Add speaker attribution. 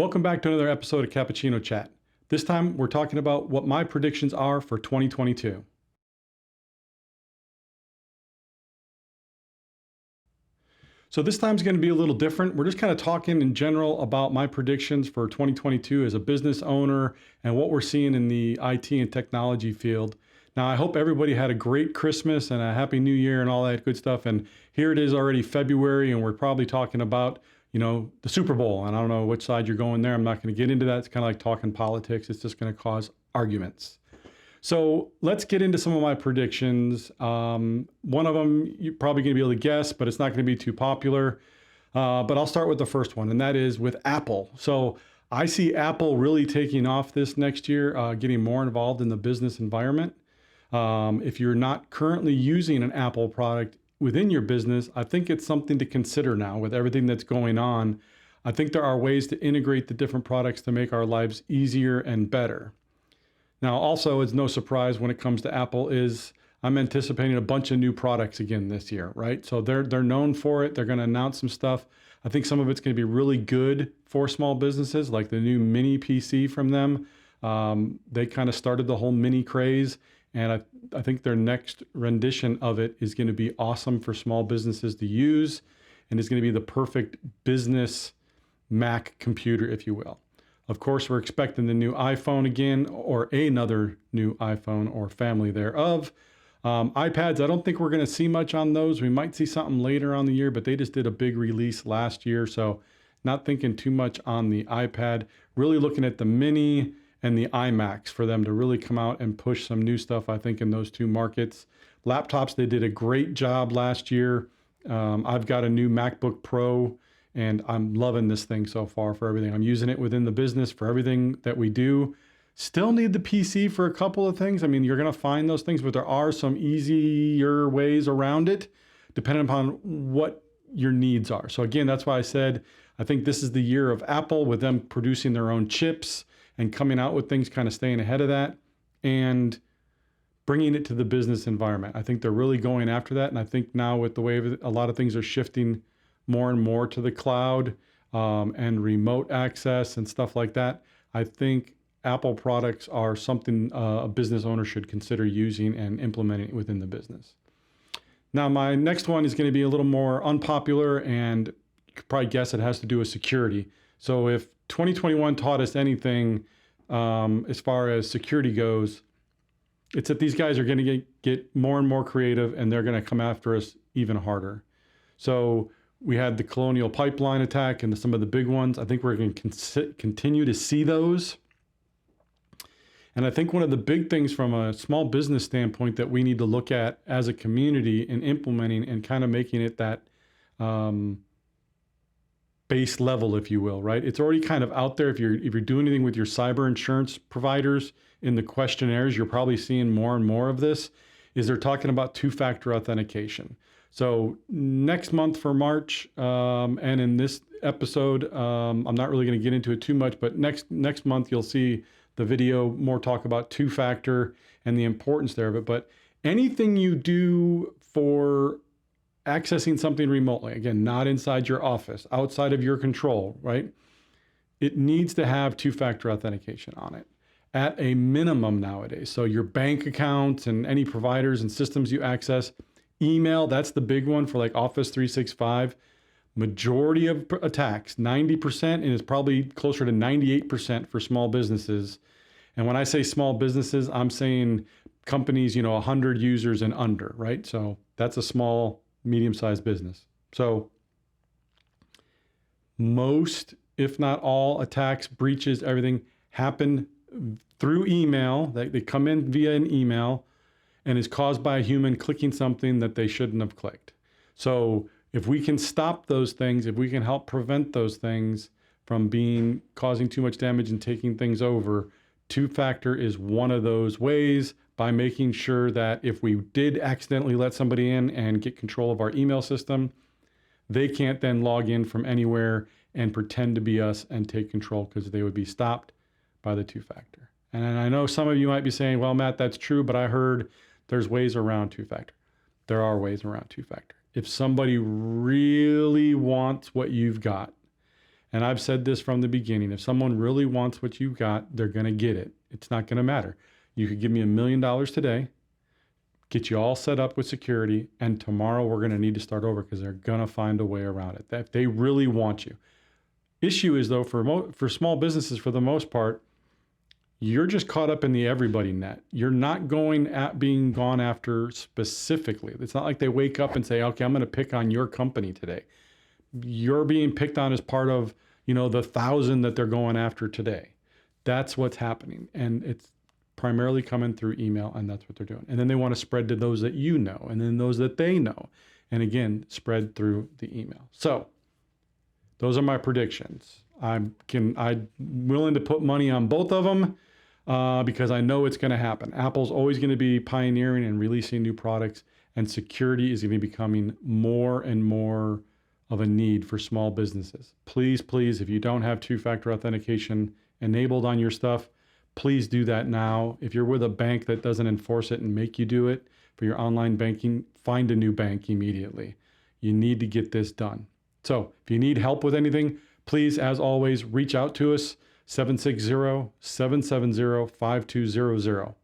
Speaker 1: Welcome back to another episode of Cappuccino Chat. This time we're talking about what my predictions are for 2022. So this time's going to be a little different. We're just kind of talking in general about my predictions for 2022 as a business owner and what we're seeing in the IT and technology field. Now, I hope everybody had a great Christmas and a happy new year and all that good stuff. And here it is already February, and we're probably talking about, the Super Bowl. And I don't know which side you're going there. I'm not going to get into that. It's kind of like talking politics. It's just going to cause arguments. So let's get into some of my predictions. One of them you're probably going to be able to guess, but it's not going to be too popular. But I'll start with the first one, and that is with Apple. So I see Apple really taking off this next year, getting more involved in the business environment. If you're not currently using an Apple product within your business, I think it's something to consider now with everything that's going on. I think there are ways to integrate the different products to make our lives easier and better. Now, also, it's no surprise when it comes to Apple is I'm anticipating a bunch of new products again this year, right? So they're known for it. They're going to announce some stuff. I think some of it's going to be really good for small businesses, like the new mini PC from them. They kind of started the whole mini craze, and I think their next rendition of it is going to be awesome for small businesses to use, and is going to be the perfect business Mac computer, if you will. Of course, we're expecting the new iPhone again, or another new iPhone or family thereof. iPads, I don't think we're going to see much on those. We might see something later on the year, but they just did a big release last year. So not thinking too much on the iPad, really looking at the mini and the iMacs for them to really come out and push some new stuff, I think, in those two markets. Laptops, they did a great job last year. I've got a new MacBook Pro, and I'm loving this thing so far for everything. I'm using it within the business for everything that we do. Still need the PC for a couple of things. I mean, you're going to find those things, but there are some easier ways around it, depending upon what your needs are. So again, that's why I said, I think this is the year of Apple with them producing their own chips and coming out with things, kind of staying ahead of that and bringing it to the business environment. I think they're really going after that. And I think now with the way a lot of things are shifting more and more to the cloud and remote access and stuff like that, I think Apple products are something a business owner should consider using and implementing within the business. Now, my next one is going to be a little more unpopular, and you could probably guess it has to do with security. So if 2021 taught us anything as far as security goes, it's that these guys are going to get more and more creative, and they're going to come after us even harder. So we had the Colonial Pipeline attack and some of the big ones. I think we're going to continue to see those. And I think one of the big things from a small business standpoint that we need to look at as a community in implementing and kind of making it that base level, if you will, right? It's already kind of out there. If you're doing anything with your cyber insurance providers in the questionnaires, you're probably seeing more and more of this, is they're talking about two-factor authentication. So next month for March, and in this episode, I'm not really going to get into it too much, but next month you'll see the video more talk about two-factor and the importance there of it. But anything you do for accessing something remotely, again, not inside your office, outside of your control, right? It needs to have two-factor authentication on it at a minimum nowadays. So your bank accounts and any providers and systems you access, email, that's the big one for like Office 365. Majority of attacks, 90%, and it's probably closer to 98% for small businesses. And when I say small businesses, I'm saying companies, 100 users and under, right? So that's a small, medium-sized business. So most, if not all, attacks, breaches, everything happen through email. They come in via an email and is caused by a human clicking something that they shouldn't have clicked. So if we can stop those things, if we can help prevent those things from causing too much damage and taking things over, two-factor is one of those ways, by making sure that if we did accidentally let somebody in and get control of our email system, they can't then log in from anywhere and pretend to be us and take control, because they would be stopped by the two-factor. And I know some of you might be saying, well, Matt, that's true, but I heard there's ways around two-factor. There are ways around two-factor. If somebody really wants what you've got And I've said this from the beginning. If someone really wants what you got, they're going to get it. It's not going to matter. You could give me $1 million today, get you all set up with security, and tomorrow we're going to need to start over because they're going to find a way around it. If they really want you. Issue is, though, for small businesses, for the most part, you're just caught up in the everybody net. You're not being gone after specifically. It's not like they wake up and say, okay, I'm going to pick on your company today. You're being picked on as part of, the 1,000 that they're going after today. That's what's happening. And it's primarily coming through email, and that's what they're doing. And then they want to spread to those that you know, and then those that they know. And again, spread through the email. So those are my predictions. I'm willing to put money on both of them because I know it's going to happen. Apple's always going to be pioneering and releasing new products, and security is going to be becoming more and more of a need for small businesses. Please, please, if you don't have two-factor authentication enabled on your stuff, please do that now. If you're with a bank that doesn't enforce it and make you do it for your online banking, find a new bank immediately. You need to get this done. So if you need help with anything, please, as always, reach out to us, 760-770-5200.